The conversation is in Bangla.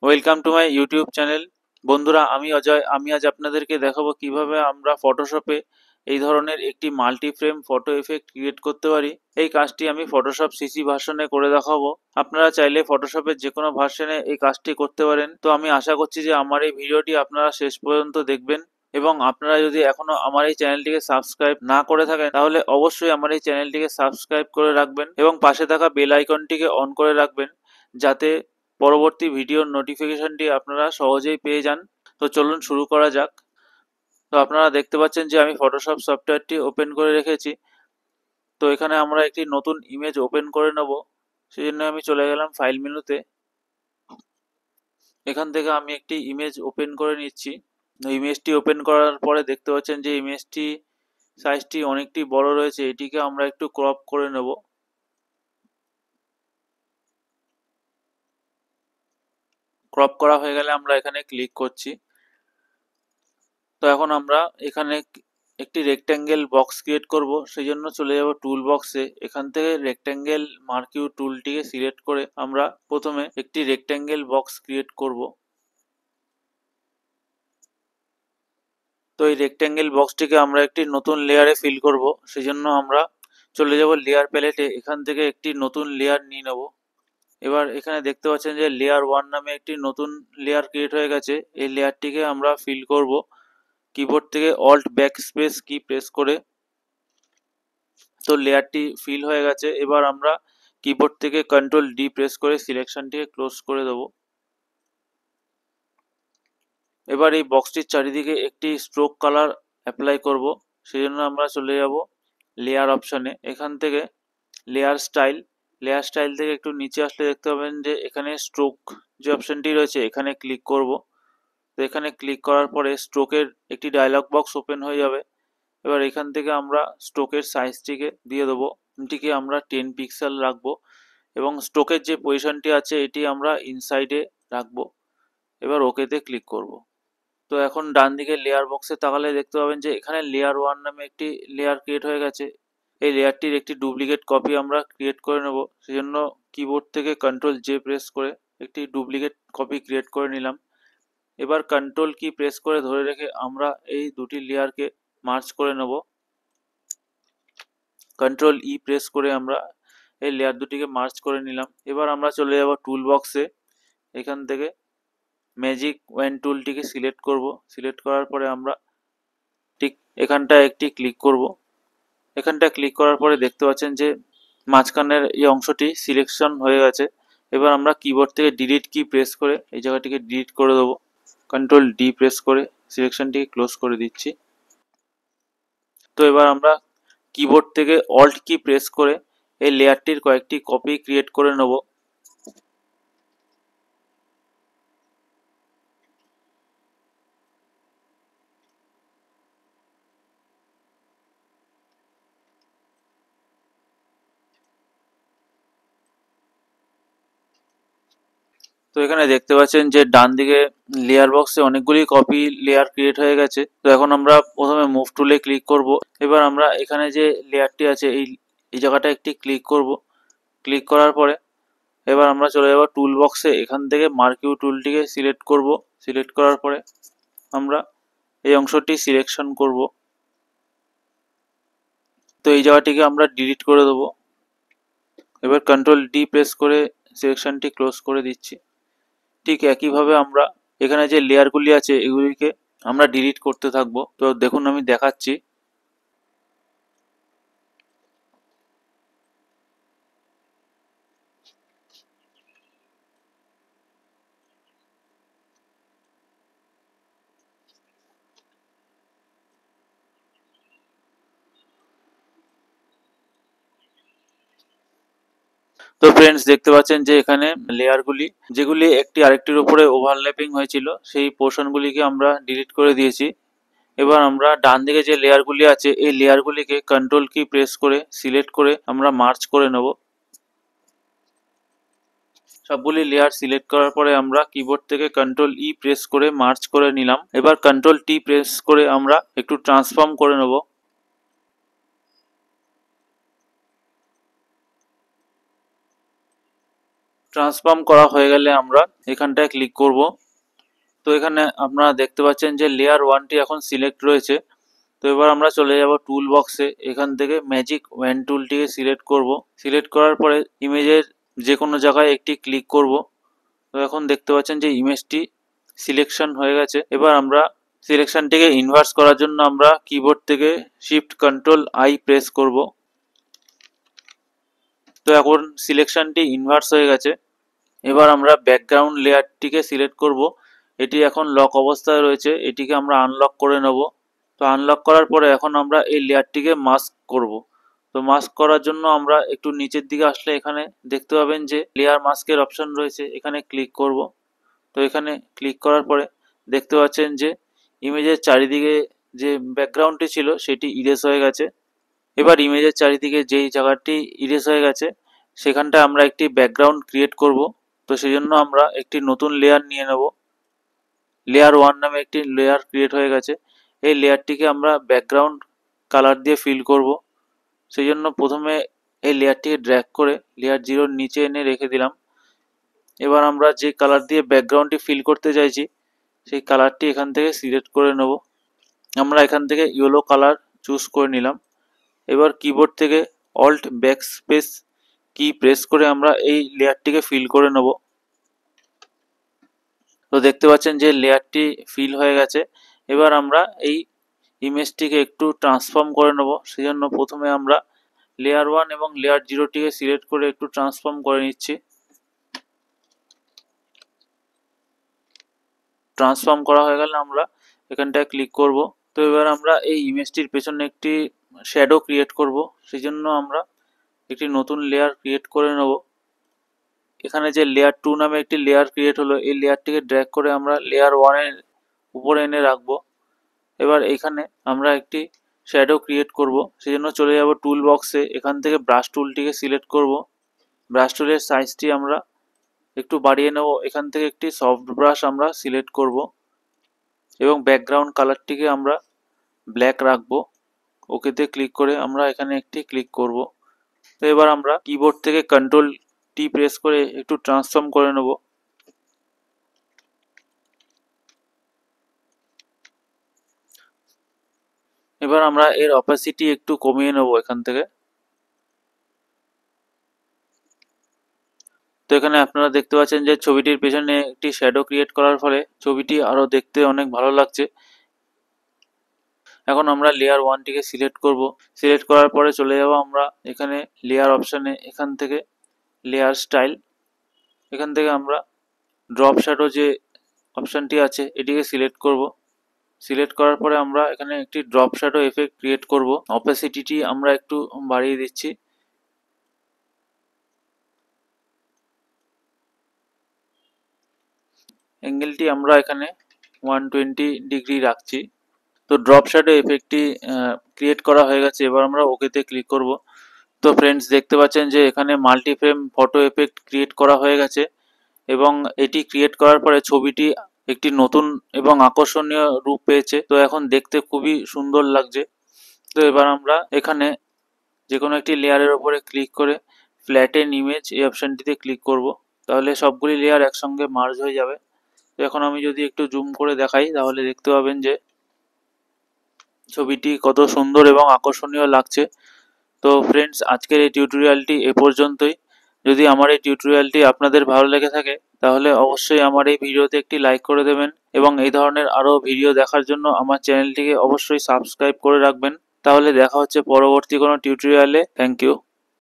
Welcome to my YouTube channel. বন্ধুরা, আমি অজয়। আমি আজ আপনাদেরকে দেখাবো কিভাবে আমরা ফটোশপে এই ধরনের একটি multi frame photo effect create করতে পারি। এই কাজটি আমি ফটোশপ সিসি ভার্সনে করে দেখাবো। আপনারা চাইলে ফটোশপের যে কোনো ভার্সনে এই কাজটি করতে পারেন। তো আমি আশা করছি যে আমার এই ভিডিওটি আপনারা শেষ পর্যন্ত দেখবেন, এবং আপনারা যদি এখনো আমার এই চ্যানেলটিকে সাবস্ক্রাইব না করে থাকেন তাহলে অবশ্যই আমার এই চ্যানেলটিকে সাবস্ক্রাইব করে রাখবেন এবং পাশে থাকা বেল আইকনটিকে অন করে রাখবেন, যাতে পরবর্তী ভিডিওর নোটিফিকেশনটি আপনারা সহজেই পেয়ে যান। তো চলুন শুরু করা যাক। তো আপনারা দেখতে পাচ্ছেন যে আমি ফটোশপ সফটওয়্যারটি ওপেন করে রেখেছি। তো এখানে আমরা একটি নতুন ইমেজ ওপেন করে নেব। সেই জন্য আমি চলে গেলাম ফাইল মেনুতে। এখান থেকে আমি একটি ইমেজ ওপেন করে নিচ্ছি। ইমেজটি ওপেন করার পরে দেখতে পাচ্ছেন যে ইমেজটি সাইজটি অনেকটি বড় রয়েছে। এটিকে আমরা একটু ক্রপ করে নেব। ক্রপ করা হয়ে গেলে আমরা এখানে ক্লিক করছি। তো এখন আমরা এখানে একটি রেক্ট্যাঙ্গেল বক্স ক্রিয়েট করব। সেই জন্য চলে যাব টুল বক্সে। এখান থেকে রেক্ট্যাঙ্গেল মার্কিউ টুলটিকে সিলেক্ট করে আমরা প্রথমে একটি রেক্ট্যাঙ্গেল বক্স ক্রিয়েট করব। তো এই রেক্ট্যাঙ্গেল বক্সটিকে আমরা একটি নতুন লেয়ারে ফিল করব। সেই জন্য আমরা চলে যাব লেয়ার প্যালেটে। এখান থেকে একটি নতুন লেয়ার নিয়ে নেব। এবার এখানে দেখতে পাচ্ছেন যে লেয়ার 1 নামে একটি নতুন লেয়ার ক্রিয়েট হয়ে গেছে। এই লেয়ারটিকে আমরা ফিল করব কিবোর্ড থেকে alt backspace key press করে। তো লেয়ারটি ফিল হয়ে গেছে। এবার আমরা কিবোর্ড থেকে কন্ট্রোল ডি প্রেস করে সিলেকশনটিকে ক্লোজ করে দেব। এবার এই বক্সটির চারিদিকে একটি স্ট্রোক কালার অ্যাপ্লাই করব। সেই জন্য আমরা চলে যাব লেয়ার অপশনে। এখান থেকে লেয়ার স্টাইল থেকে একটু নিচে আসলে দেখতে পাবেন যে এখানে স্ট্রোক যে অপশনটি রয়েছে এখানে ক্লিক করব। তো এখানে ক্লিক করার পরে স্ট্রোকের একটি ডায়লগ বক্স ওপেন হয়ে যাবে। এবার এখান থেকে আমরা স্ট্রোকের সাইজটিকে দিয়ে দেবো। এটিকে আমরা 10 পিক্সেল রাখবো এবং স্ট্রোকের যে পজিশনটি আছে এটি আমরা ইনসাইডে রাখবো। এবার ওকেতে ক্লিক করব। তো এখন ডান দিকে লেয়ার বক্সে তাকালে দেখতে পাবেন যে এখানে লেয়ার 1 নামে একটি লেয়ার ক্রিয়েট হয়ে গেছে। এই লেয়ারটির একটি ডুপ্লিকেট কপি আমরা ক্রিয়েট করে নেব। সেজন্য কিবোর্ড থেকে কন্ট্রোল জে প্রেস করে একটি ডুপ্লিকেট কপি ক্রিয়েট করে নিলাম। এবার কন্ট্রোল কি প্রেস করে ধরে রেখে আমরা এই দুটি লেয়ারকে মার্জ করে নেব। কন্ট্রোল ই প্রেস করে আমরা এই লেয়ার দুটিকে মার্জ করে নিলাম। এবার আমরা চলে যাব টুল বক্সে। এখান থেকে ম্যাজিক ওয়ান টুলটিকে সিলেক্ট করব। সিলেক্ট করার পরে আমরা ঠিক এখানটায় একটি ক্লিক করব। এখানটা ক্লিক করার পরে দেখতে পাচ্ছেন যে মাঝখানের এই অংশটি সিলেকশন হয়ে গেছে। এবার আমরা কিবোর্ড থেকে ডিলিট কি প্রেস করে এই জায়গাটিকে ডিলিট করে দেবো। কন্ট্রোল ডি প্রেস করে সিলেকশনটিকে ক্লোজ করে দিচ্ছি। তো এবার আমরা কিবোর্ড থেকে অল্ট কি প্রেস করে এই লেয়ারটির কয়েকটি কপি ক্রিয়েট করে নেব। তো এখানে দেখতে পাচ্ছেন যে ডান দিকে লেয়ার বক্সে অনেকগুলি কপি লেয়ার ক্রিয়েট হয়ে গেছে। তো এখন আমরা প্রথমে মুভ টুলে ক্লিক করব। এবার আমরা এখানে যে লেয়ারটি আছে এই জায়গাটা একটি ক্লিক করব। ক্লিক করার পরে এবার আমরা চলে যাব টুল বক্সে। এখান থেকে মার্কিউ টুলটিকে সিলেক্ট করব। সিলেক্ট করার পরে আমরা এই অংশটি সিলেকশন করব। তো এই জায়গাটিকে আমরা ডিলিট করে দেবো। এবার কন্ট্রোল ডি প্রেস করে সিলেকশনটি ক্লোজ করে দিচ্ছি। ঠিক একইভাবে আমরা এখানে যে লেয়ারগুলি আছে এগুলিকে আমরা ডিলিট করতে থাকবো। তো দেখুন আমি দেখাচ্ছি। তো ফ্রেন্ডস, দেখতে পাচ্ছেন যে এখানে লেয়ারগুলি যেগুলি একটি আরেকটির উপরে ওভারল্যাপিং হয়েছিল সেই পোর্শনগুলিকে আমরা ডিলিট করে দিয়েছি। এবার আমরা ডান দিকে যে লেয়ারগুলি আছে এই লেয়ারগুলিকে কন্ট্রোল কি প্রেস করে সিলেক্ট করে আমরা মার্জ করে নেব। সবগুলি লেয়ার সিলেক্ট করার পরে আমরা কিবোর্ড থেকে কন্ট্রোল ই প্রেস করে মার্জ করে নিলাম। এবার কন্ট্রোল টি প্রেস করে আমরা একটু ট্রান্সফর্ম করে নেব। ট্রান্সফর্ম করা হয়ে গেলে আমরা এখানটায় ক্লিক করব। তো এখানে আপনারা দেখতে পাচ্ছেন যে লেয়ার 1টি এখন সিলেক্ট রয়েছে। তো এবার আমরা চলে যাব টুল বক্সে, এখান থেকে ম্যাজিক ওয়ান টুলটিকে সিলেক্ট করব। সিলেক্ট করার পরে ইমেজের যে কোনো জায়গায় একটি ক্লিক করব। তো এখন দেখতে পাচ্ছেন যে ইমেজটি সিলেকশন হয়ে গেছে। এবার আমরা সিলেকশনটিকে ইনভার্স করার জন্য আমরা কিবোর্ড থেকে শিফট কন্ট্রোল আই প্রেস করব। তো এখন সিলেকশনটি ইনভার্স হয়ে গেছে। এবার আমরা ব্যাকগ্রাউন্ড লেয়ারটিকে সিলেক্ট করব। এটি এখন লক অবস্থায় রয়েছে, এটিকে আমরা আনলক করে নেব। তো আনলক করার পরে এখন আমরা এই লেয়ারটিকে মাস্ক করব। তো মাস্ক করার জন্য আমরা একটু নিচের দিকে আসলে এখানে দেখতে পাবেন যে লেয়ার মাস্কের অপশন রয়েছে, এখানে ক্লিক করব। তো এখানে ক্লিক করার পরে দেখতে পাচ্ছেন যে ইমেজের চারিদিকে যে ব্যাকগ্রাউন্ডটি ছিল সেটি ইরেজ হয়ে গেছে। এবার ইমেজের চারিদিকে যেই জায়গাটি ইরেজ হয়ে গেছে সেখানটা আমরা একটি ব্যাকগ্রাউন্ড ক্রিয়েট করব। তো সেই জন্য আমরা একটি নতুন লেয়ার নিয়ে নেব। লেয়ার 1 নামে একটি লেয়ার ক্রিয়েট হয়ে গেছে। এই লেয়ারটিকে আমরা ব্যাকগ্রাউন্ড কালার দিয়ে ফিল করব। সেই জন্য প্রথমে এই লেয়ারটিকে ড্র্যাগ করে লেয়ার 0-র নিচে এনে রেখে দিলাম। এবার আমরা যে কালার দিয়ে ব্যাকগ্রাউন্ডটি ফিল করতে চাইছি সেই কালারটি এখান থেকে সিলেক্ট করে নেব। আমরা এখান থেকে ইয়েলো কালার চুজ করে নিলাম। এবার কিবোর্ড থেকে অল্ট ব্যাকস্পেস কি প্রেস করে আমরা এই লেয়ারটিকে ফিল করে নেব। তো দেখতে পাচ্ছেন যে লেয়ারটি ফিল হয়ে গেছে। এবার আমরা এই ইমেজটিকে একটু ট্রান্সফর্ম করে নেব। সেই জন্য প্রথমে আমরা লেয়ার 1 এবং লেয়ার 0টিকে সিলেক্ট করে একটু ট্রান্সফর্ম করে নিচ্ছি। ট্রান্সফর্ম করা হয়ে গেলে আমরা এখানটায় ক্লিক করব। তো এবার আমরা এই ইমেজটির পেছনে একটি শ্যাডো ক্রিয়েট করব। সেই জন্য আমরা একটি নতুন লেয়ার ক্রিয়েট করে নেব। এখানে যে লেয়ার 2 নামে একটি লেয়ার ক্রিয়েট হলো, এই লেয়ারটিকে ড্র্যাগ করে আমরা লেয়ার 1 এর উপরে এনে রাখবো। এবার এখানে আমরা একটি শ্যাডো ক্রিয়েট করব। সেই জন্য চলে যাব টুল বক্সে, এখান থেকে ব্রাশ টুলটিকে সিলেক্ট করব। ব্রাশ টুলের সাইজটি আমরা একটু বাড়িয়ে নেব। এখান থেকে একটি সফট ব্রাশ আমরা সিলেক্ট করব এবং ব্যাকগ্রাউন্ড কালারটিকে আমরা ব্ল্যাক রাখবো। ওকেতে ক্লিক করে আমরা এখানে একটি ক্লিক করব। তো এবার আমরা কিবোর্ড থেকে কন্ট্রোল টি প্রেস করে একটু ট্রান্সফর্ম করে নেব। এবার আমরা এর অপাসিটি একটু কমিয়ে নেব এখান থেকে। তো এখানে আপনারা দেখতে পাচ্ছেন যে ছবিটির পেছনে একটি শ্যাডো ক্রিয়েট করার ফলে ছবিটি আরো দেখতে অনেক ভালো লাগছে। এখন আমরা লেয়ার 1টিকে সিলেক্ট করব। সিলেক্ট করার পরে চলে যাব আমরা এখানে লেয়ার অপশানে, এখান থেকে লেয়ার স্টাইল, এখান থেকে আমরা ড্রপ শ্যাডো যে অপশানটি আছে এটিকে সিলেক্ট করব। সিলেক্ট করার পরে আমরা এখানে একটি ড্রপ শ্যাডো এফেক্ট ক্রিয়েট করব। অপাসিটিটি আমরা একটু বাড়িয়ে দিচ্ছি। অ্যাঙ্গেলটি আমরা এখানে 120 ডিগ্রি রাখছি। তো ড্রপ শ্যাডো এফেক্টটি ক্রিয়েট করা হয়ে গেছে। এবার আমরা ওকেতে ক্লিক করব। তো ফ্রেন্ডস দেখতে পাচ্ছেন যে এখানে multi frame photo effect create করা হয়ে গেছে এবং এটি ক্রিয়েট করার পরে ছবিটি একটি নতুন এবং আকর্ষণীয় রূপ পেয়েছে। তো এখন দেখতে খুবই সুন্দর লাগছে। তো এবার আমরা এখানে যে কোনো একটি লেয়ারের ওপরে ক্লিক করে ফ্ল্যাটেন ইমেজ এই অপশানটিতে ক্লিক করব। তাহলে সবগুলি লেয়ার একসঙ্গে মার্জ হয়ে যাবে। তো এখন আমি যদি একটু জুম করে দেখাই তাহলে দেখতে পাবেন যে ছবিটি কত সুন্দর এবং আকর্ষণীয় লাগছে। তো ফ্রেন্ডস আজকের এই টিউটোরিয়ালটি এ পর্যন্তই। যদি আমার এই টিউটোরিয়ালটি আপনাদের ভালো লেগে থাকে তাহলে অবশ্যই আমার এই ভিডিওতে একটি লাইক করে দেবেন এবং এই ধরনের আরও ভিডিও দেখার জন্য আমার চ্যানেলটিকে অবশ্যই সাবস্ক্রাইব করে রাখবেন। তাহলে দেখা হচ্ছে পরবর্তী কোনো টিউটোরিয়ালে। Thank you.